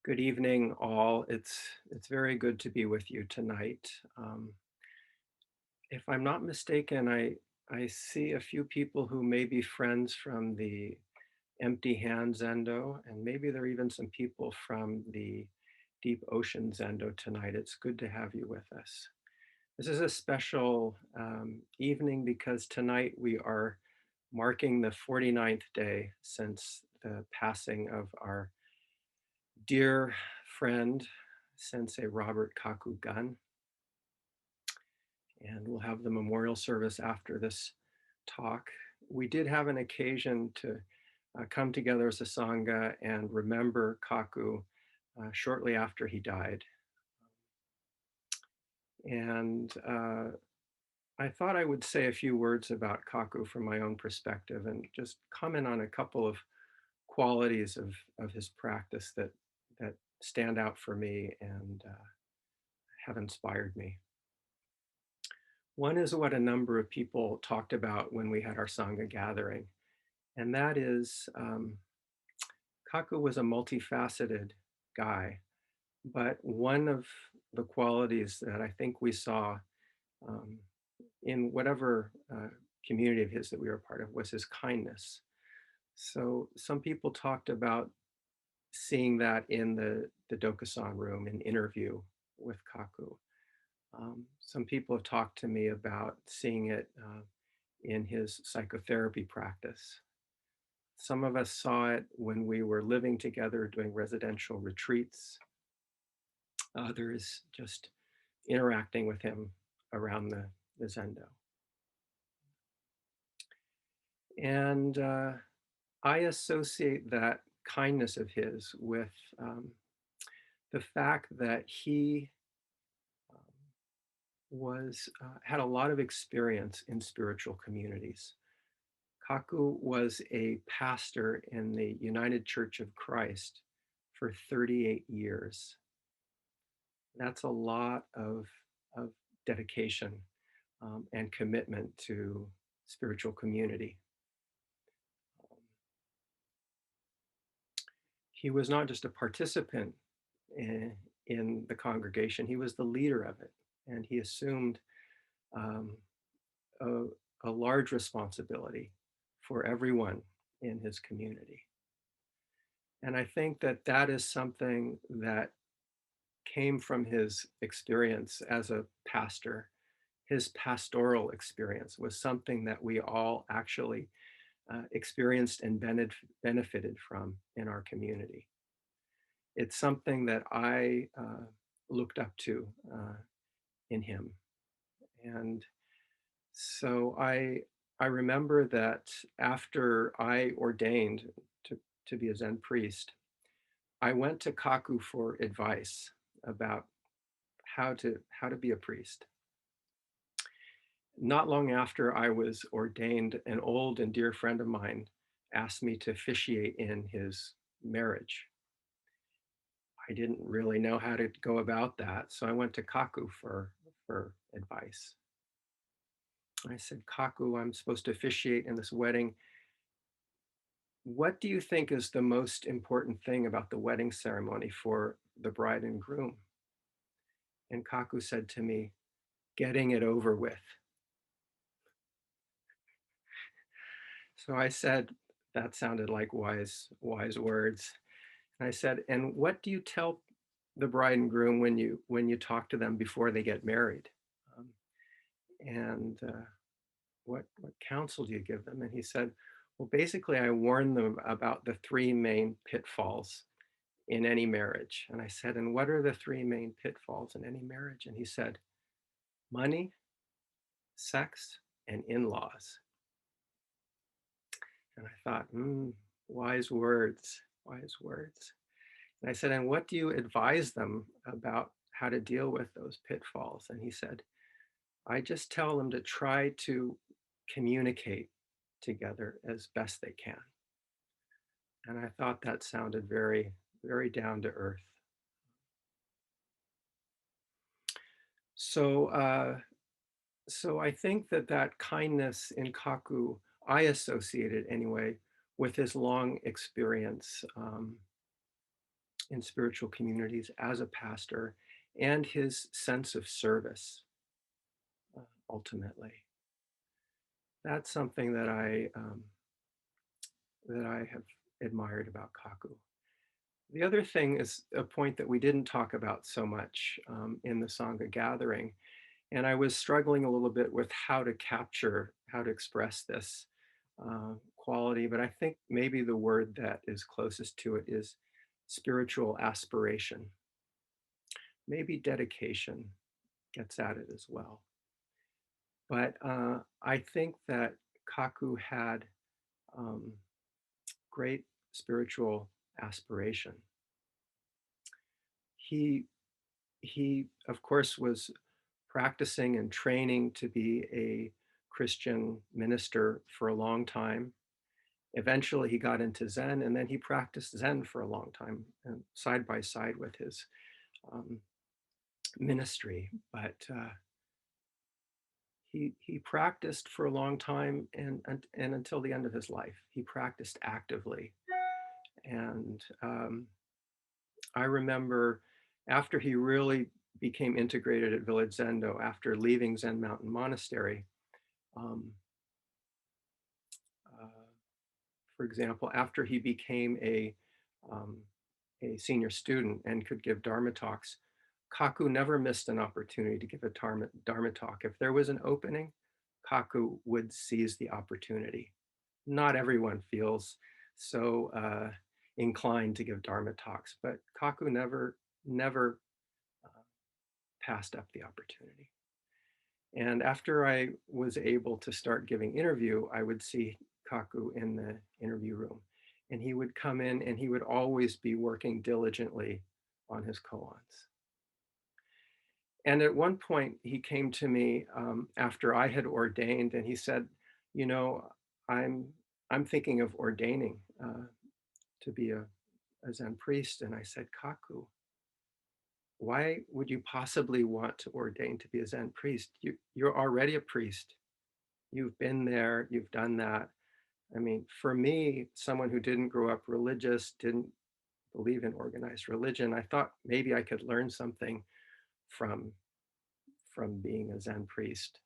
Good evening, all. It's very good to be with you tonight. If I'm not mistaken, I see a few people who may be friends from the Empty Hand Zendo, and maybe there are even some people from the Deep Ocean Zendo tonight. It's good to have you with us. This is a special evening because tonight we are marking the 49th day since the passing of our dear friend, Sensei Robert Kaku Gunn, and we'll have the memorial service after this talk. We did have an occasion to come together as a Sangha and remember Kaku shortly after he died. And I thought I would say a few words about Kaku from my own perspective and just comment on a couple of qualities of his practice that stand out for me and have inspired me. One is what a number of people talked about when we had our Sangha gathering, and that is Kaku was a multifaceted guy, but one of the qualities that I think we saw um, in whatever community of his that we were part of was his kindness. So some people talked about seeing that in the Dokusan room in interview with Kaku. Some people have talked to me about seeing it in his psychotherapy practice. Some of us saw it when we were living together doing residential retreats. Others just interacting with him around the Zendo. And I associate that kindness of his with the fact that he was had a lot of experience in spiritual communities. Kaku was a pastor in the United Church of Christ for 38 years. That's a lot of dedication and commitment to spiritual community. He was not just a participant in the congregation, he was the leader of it. And he assumed um, a, a large responsibility for everyone in his community. And I think that that is something that came from his experience as a pastor. His pastoral experience was something that we all actually experienced and benefited from in our community. It's something that I looked up to in him. And so I remember that after I ordained to be a Zen priest, I went to Kaku for advice about how to be a priest. Not long after I was ordained, an old and dear friend of mine asked me to officiate in his marriage. I didn't really know how to go about that, so I went to Kaku for advice. I said, Kaku, I'm supposed to officiate in this wedding. What do you think is the most important thing about the wedding ceremony for the bride and groom? And Kaku said to me, getting it over with. So I said, that sounded like wise words. And I said, and what do you tell the bride and groom when you talk to them before they get married? Um, and what counsel do you give them? And he said, well, basically, I warn them about the three main pitfalls in any marriage. And I said, and what are the three main pitfalls in any marriage? And he said, money, sex, and in-laws. And I thought, wise words, wise words. And I said, and what do you advise them about how to deal with those pitfalls? And he said, I just tell them to try to communicate together as best they can. And I thought that sounded very, very down to earth. So, so I think that kindness in Kaku, I associated anyway with his long experience in spiritual communities as a pastor, and his sense of service, ultimately. That's something that I have admired about Kaku. The other thing is a point that we didn't talk about so much in the Sangha gathering, and I was struggling a little bit with how to capture, how to express this quality, but I think maybe the word that is closest to it is spiritual aspiration. Maybe dedication gets at it as well. But I think that Kaku had um, great spiritual aspiration. He he of course was practicing and training to be a Christian minister for a long time. Eventually he got into Zen, and then he practiced Zen for a long time, and side by side with his um, ministry. But he practiced for a long time, and until the end of his life he practiced actively. And I remember after he really became integrated at Village Zendo, after leaving Zen Mountain Monastery, um, uh, for example, after he became um, a senior student and could give Dharma talks, Kaku never missed an opportunity to give a Dharma talk. If there was an opening, Kaku would seize the opportunity. Not everyone feels so inclined to give Dharma talks, but Kaku never uh, passed up the opportunity. And after I was able to start giving interview, I would see Kaku in the interview room. And he would come in and he would always be working diligently on his koans. And at one point, he came to me after I had ordained, and he said, "You know, I'm I'm thinking of ordaining to be a Zen priest." And I said, "Kaku, why would you possibly want to ordain to be a Zen priest? You're already a priest. You've been there, you've done that." I mean, for me, someone who didn't grow up religious, didn't believe in organized religion, I thought maybe I could learn something from being a Zen priest.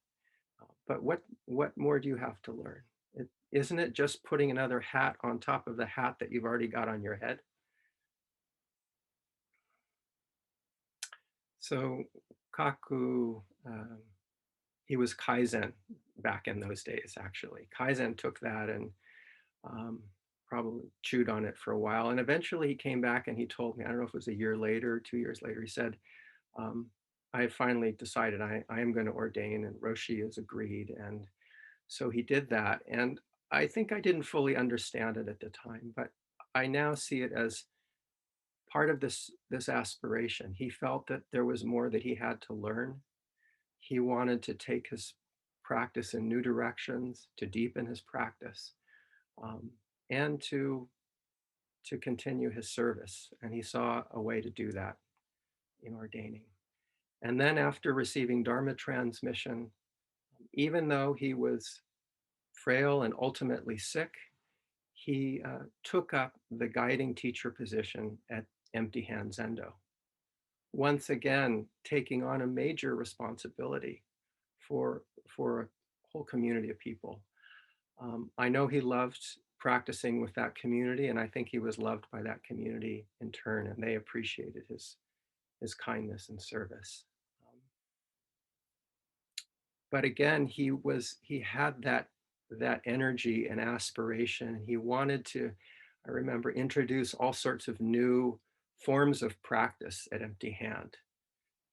But what more do you have to learn? Isn't it just putting another hat on top of the hat that you've already got on your head? So Kaku, he was Kaizen back in those days, actually. Kaizen took that and um, probably chewed on it for a while. And eventually he came back and he told me, I don't know if it was a year later, 2 years later, he said, um, I finally decided I am going to ordain, and Roshi has agreed. And so he did that. And I think I didn't fully understand it at the time, but I now see it as part of this aspiration. He felt that there was more that he had to learn. He wanted to take his practice in new directions, to deepen his practice, um, and to continue his service. And he saw a way to do that in ordaining. And then after receiving Dharma transmission, even though he was frail and ultimately sick, he took up the guiding teacher position at Empty Hand Zendo, once again taking on a major responsibility for a whole community of people. I know he loved practicing with that community, and I think he was loved by that community in turn, and they appreciated his kindness and service. Um, but again, he had that energy and aspiration. He wanted to, I remember, introduce all sorts of new forms of practice at Empty Hand.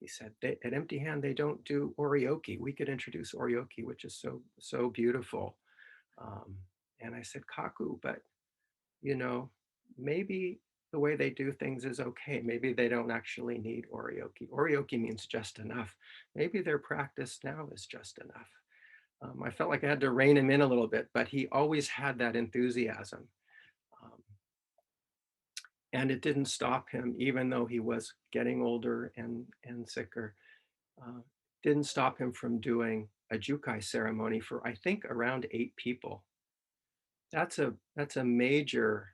He said, at Empty Hand, they don't do orioki. We could introduce orioki, which is so beautiful. Um, and I said, Kaku, but you know, maybe the way they do things is okay. Maybe they don't actually need orioki. Orioki means just enough. Maybe their practice now is just enough. I felt like I had to rein him in a little bit, but he always had that enthusiasm. Um, and it didn't stop him, even though he was getting older and sicker, uh, didn't stop him from doing a jukai ceremony for, I think, around 8 people. That's a major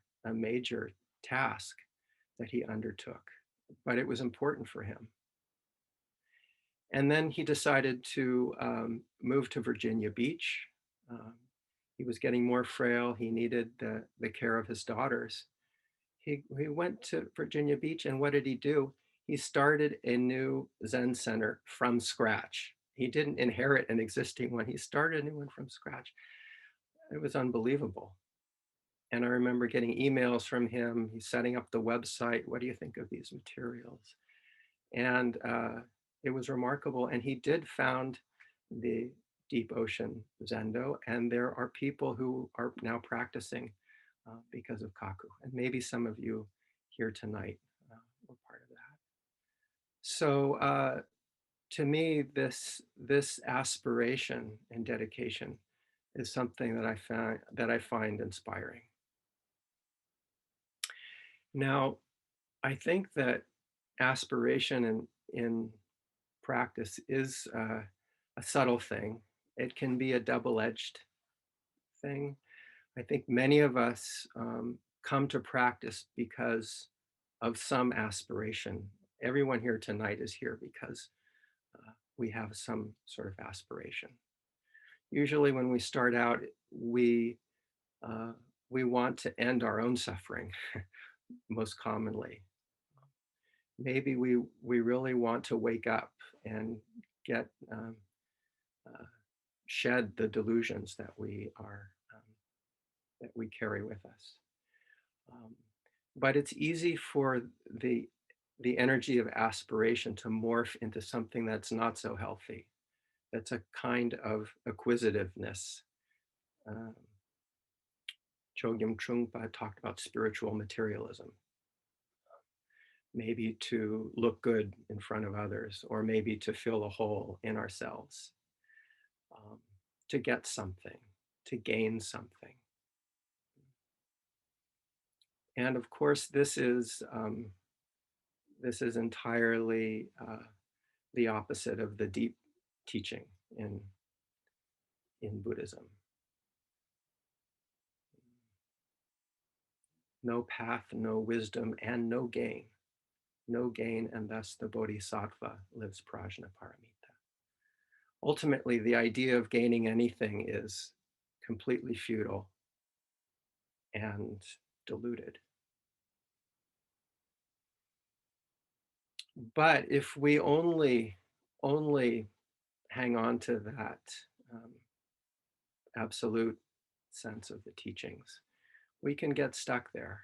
task that he undertook, but it was important for him. And then he decided to move to Virginia Beach. Um, he was getting more frail. He needed the care of his daughters. He went to Virginia Beach, and what did he do? He started a new Zen center from scratch. He didn't inherit an existing one. He started a new one from scratch. It was unbelievable. And I remember getting emails from him. He's setting up the website. What do you think of these materials? And it was remarkable. And he did found the Deep Ocean Zendo, and there are people who are now practicing because of Kaku. And maybe some of you here tonight were part of that. So to me, this aspiration and dedication is something that I find inspiring. Now, I think that aspiration in practice is a subtle thing. It can be a double-edged thing. I think many of us come to practice because of some aspiration. Everyone here tonight is here because we have some sort of aspiration. Usually, when we start out, uh, we want to end our own suffering, most commonly. Maybe we really want to wake up and get uh, shed the delusions that that we carry with us. Um, but it's easy for the energy of aspiration to morph into something that's not so healthy. That's a kind of acquisitiveness. Um, Chogyam Trungpa talked about spiritual materialism, maybe to look good in front of others, or maybe to fill a hole in ourselves, um, to get something, to gain something. And of course, this is entirely the opposite of the deep teaching in Buddhism. No path, no wisdom, and no gain. No gain, and thus the Bodhisattva lives prajnaparamita. Ultimately, the idea of gaining anything is completely futile and deluded. But if we only hang on to that um, absolute sense of the teachings, we can get stuck there.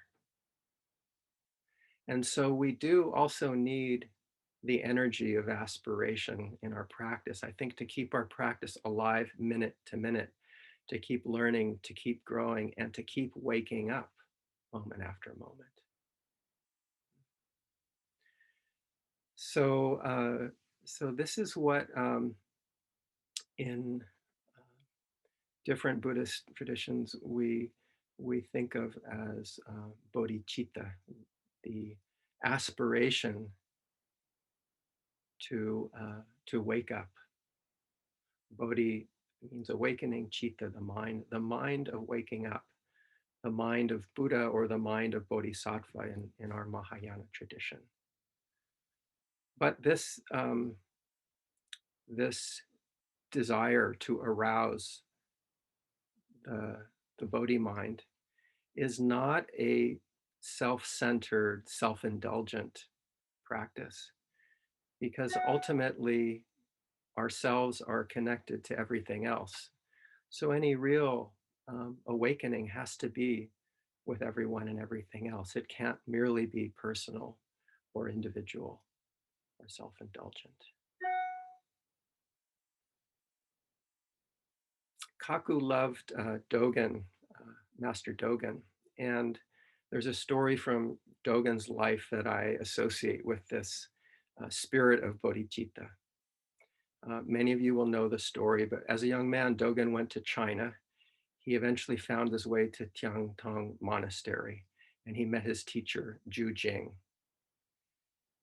And so we do also need the energy of aspiration in our practice, I think, to keep our practice alive minute to minute, to keep learning, to keep growing, and to keep waking up moment after moment. So this is what in different Buddhist traditions we think of as bodhicitta, the aspiration to wake up. Bodhi means awakening, citta, the mind of waking up, the mind of Buddha or the mind of Bodhisattva in our Mahayana tradition. But this desire to arouse the Bodhi mind is not a self-centered, self-indulgent practice, because ultimately ourselves are connected to everything else. So any real awakening has to be with everyone and everything else. It can't merely be personal or individual or self-indulgent. Kaku loved Dogen, Master Dogen, and there's a story from Dogen's life that I associate with this spirit of bodhicitta. Many of you will know the story, but as a young man, Dogen went to China. He eventually found his way to Tiangtong Monastery, and he met his teacher, Zhu Jing.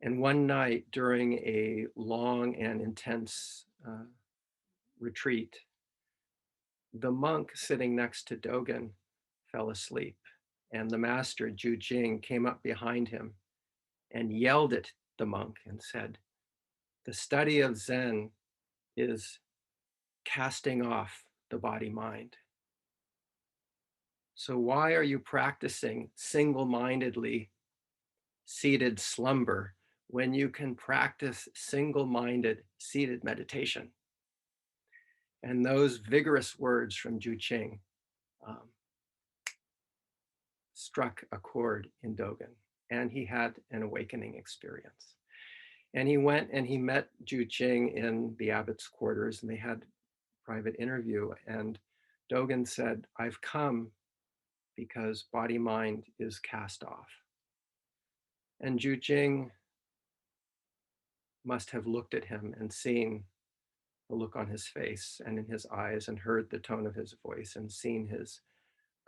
And one night during a long and intense retreat, the monk sitting next to Dogen fell asleep, and the master, Zhu Jing, came up behind him and yelled at the monk and said, "The study of Zen is casting off the body mind. So why are you practicing single-mindedly seated slumber when you can practice single-minded seated meditation?" And those vigorous words from Ju Ching um, struck a chord in Dogen, and he had an awakening experience. And he went and he met Ju Ching in the abbot's quarters, and they had a private interview. And Dogen said, "I've come because body mind is cast off." And Ju Ching must have looked at him and seen the look on his face and in his eyes and heard the tone of his voice and seen his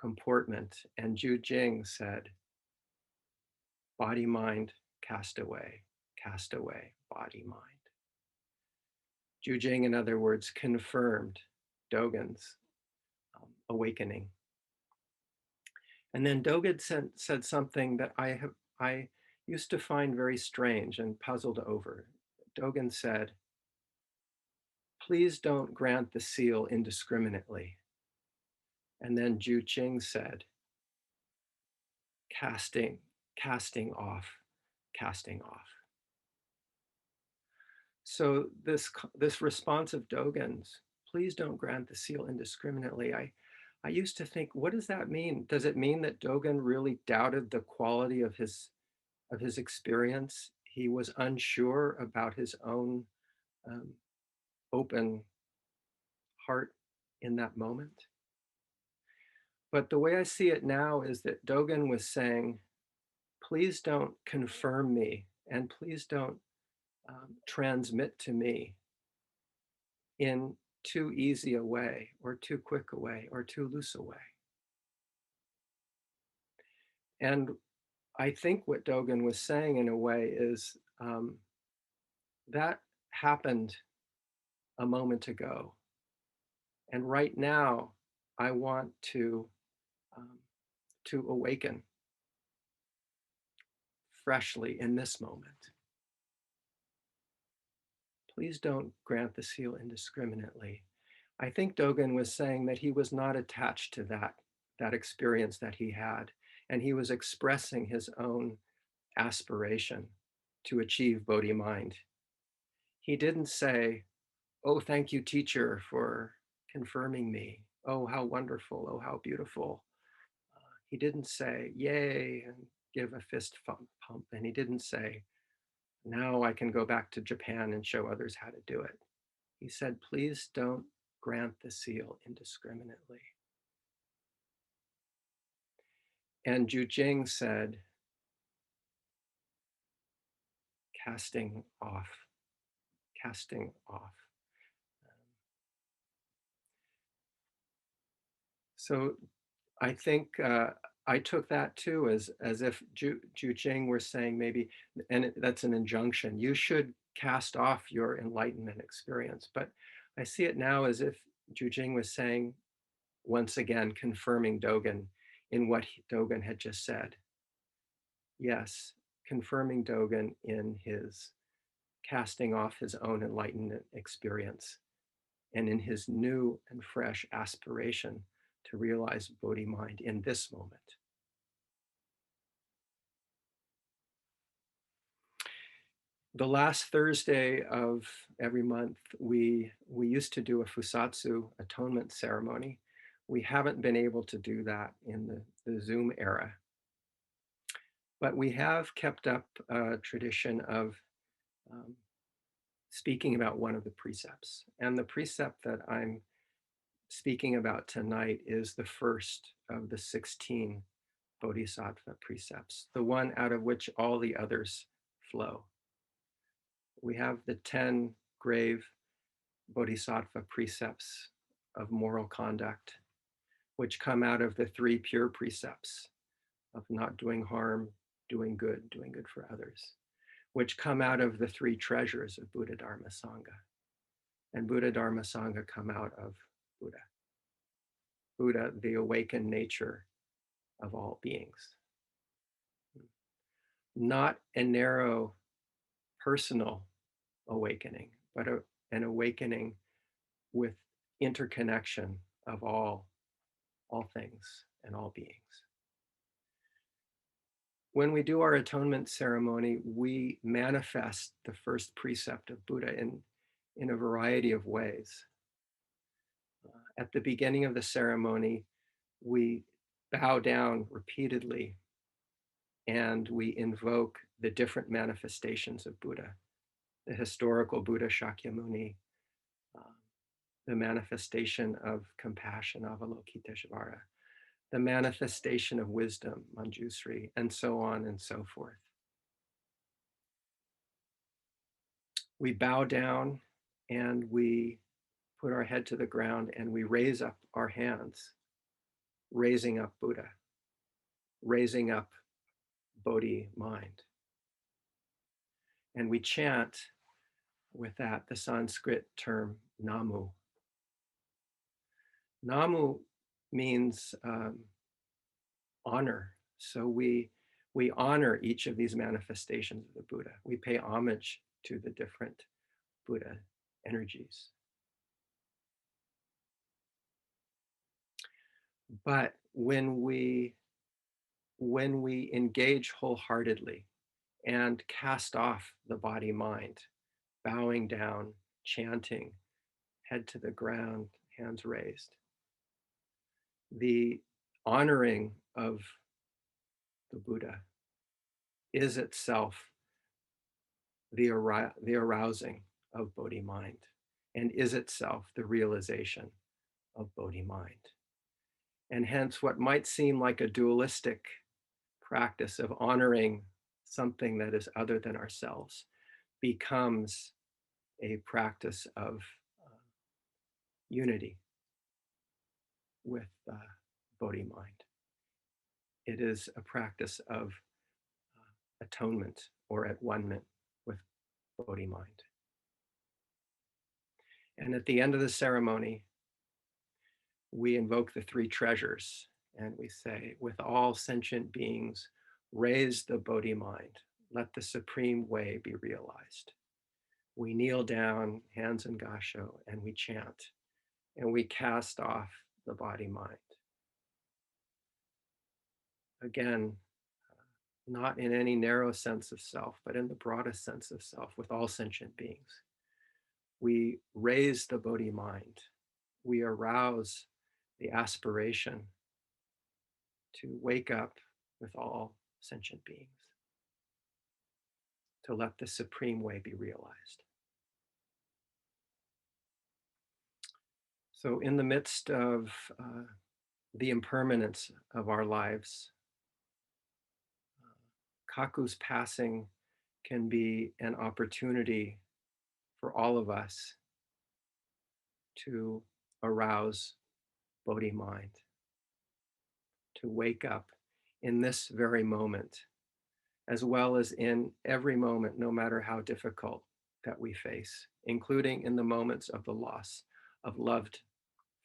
comportment. And Ju Ching said, "Body mind cast away, body mind." Ju Ching, in other words, confirmed Dogen's awakening. And then Dogen said something that I used to find very strange and puzzled over. Dogen said, "Please don't grant the seal indiscriminately." And then Ju Ching said, casting, casting off, casting off. So this response of Dogen's, "Please don't grant the seal indiscriminately." I used to think, what does that mean? Does it mean that Dogen really doubted the quality of his experience? He was unsure about his own um, open heart in that moment. But the way I see it now is that Dogen was saying, "Please don't confirm me, and please don't transmit to me in too easy a way, or too quick a way, or too loose a way." And I think what Dogen was saying in a way is that happened a moment ago. And right now, I want um, to awaken freshly in this moment. Please don't grant the seal indiscriminately. I think Dogen was saying that he was not attached to that experience that he had, and he was expressing his own aspiration to achieve Bodhi mind. He didn't say, "Oh, thank you, teacher, for confirming me. Oh, how wonderful. Oh, how beautiful." He didn't say, "Yay," and give a fist pump. And he didn't say, "Now I can go back to Japan and show others how to do it." He said, "Please don't grant the seal indiscriminately." And Ju Jing said, "Casting off, casting off." So I think I took that too as if Ju Jing were saying maybe, and that's an injunction, you should cast off your enlightenment experience. But I see it now as if Ju Jing was saying, once again, confirming Dogen in what Dogen had just said. Yes, confirming Dogen in his casting off his own enlightenment experience and in his new and fresh aspiration to realize Bodhi mind in this moment. The last Thursday of every month, we used to do a Fusatsu atonement ceremony. We haven't been able to do that in the Zoom era, but we have kept up a tradition of um, speaking about one of the precepts. And the precept that I'm speaking about tonight is the first of the 16 Bodhisattva precepts, the one out of which all the others flow. We have the 10 grave Bodhisattva precepts of moral conduct, which come out of the 3 pure precepts of not doing harm, doing good for others, which come out of the 3 treasures of Buddha, Dharma, Sangha. And Buddha, Dharma, Sangha come out of Buddha. Buddha, the awakened nature of all beings. not a narrow personal awakening, but an awakening with interconnection of all things and all beings. When we do our atonement ceremony, we manifest the first precept of Buddha in a variety of ways. At the beginning of the ceremony, we bow down repeatedly and we invoke the different manifestations of Buddha, the historical Buddha Shakyamuni, uh, the manifestation of compassion, Avalokiteshvara, the manifestation of wisdom, Manjusri, and so on and so forth. We bow down and we put our head to the ground and we raise up our hands, raising up Buddha, raising up Bodhi mind. And we chant with that the Sanskrit term Namu. Namu means honor. So we honor each of these manifestations of the Buddha. We pay homage to the different Buddha energies. But when we engage wholeheartedly and cast off the body mind, bowing down, chanting, head to the ground, hands raised, the honoring of the Buddha is itself the arousing of Bodhi mind and is itself the realization of Bodhi mind. And hence, what might seem like a dualistic practice of honoring something that is other than ourselves becomes a practice of unity with Bodhi mind. It is a practice of atonement or at one-ment with Bodhi mind. And at the end of the ceremony, we invoke the three treasures and we say, with all sentient beings, raise the Bodhi mind. Let the supreme way be realized. We kneel down, hands in gasho, and we chant, and we cast off the body mind. Again, not in any narrow sense of self, but in the broadest sense of self with all sentient beings. We raise the Bodhi mind. We arouse the aspiration to wake up with all sentient beings, to let the supreme way be realized. So in the midst of the impermanence of our lives, Kaku's passing can be an opportunity for all of us to arouse Bodhi mind, to wake up in this very moment, as well as in every moment, no matter how difficult that we face, including in the moments of the loss of loved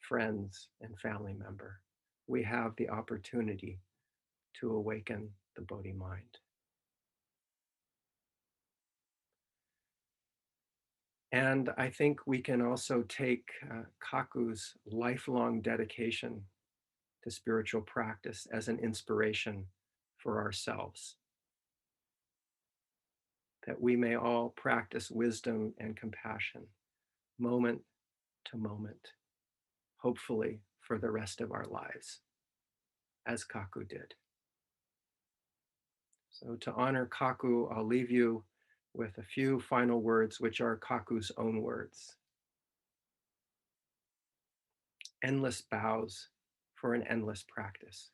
friends and family member. We have the opportunity to awaken the Bodhi mind. And I think we can also take Kaku's lifelong dedication to spiritual practice as an inspiration for ourselves, that we may all practice wisdom and compassion moment to moment, hopefully for the rest of our lives, as Kaku did. So to honor Kaku, I'll leave you with a few final words, which are Kaku's own words. Endless bows for an endless practice.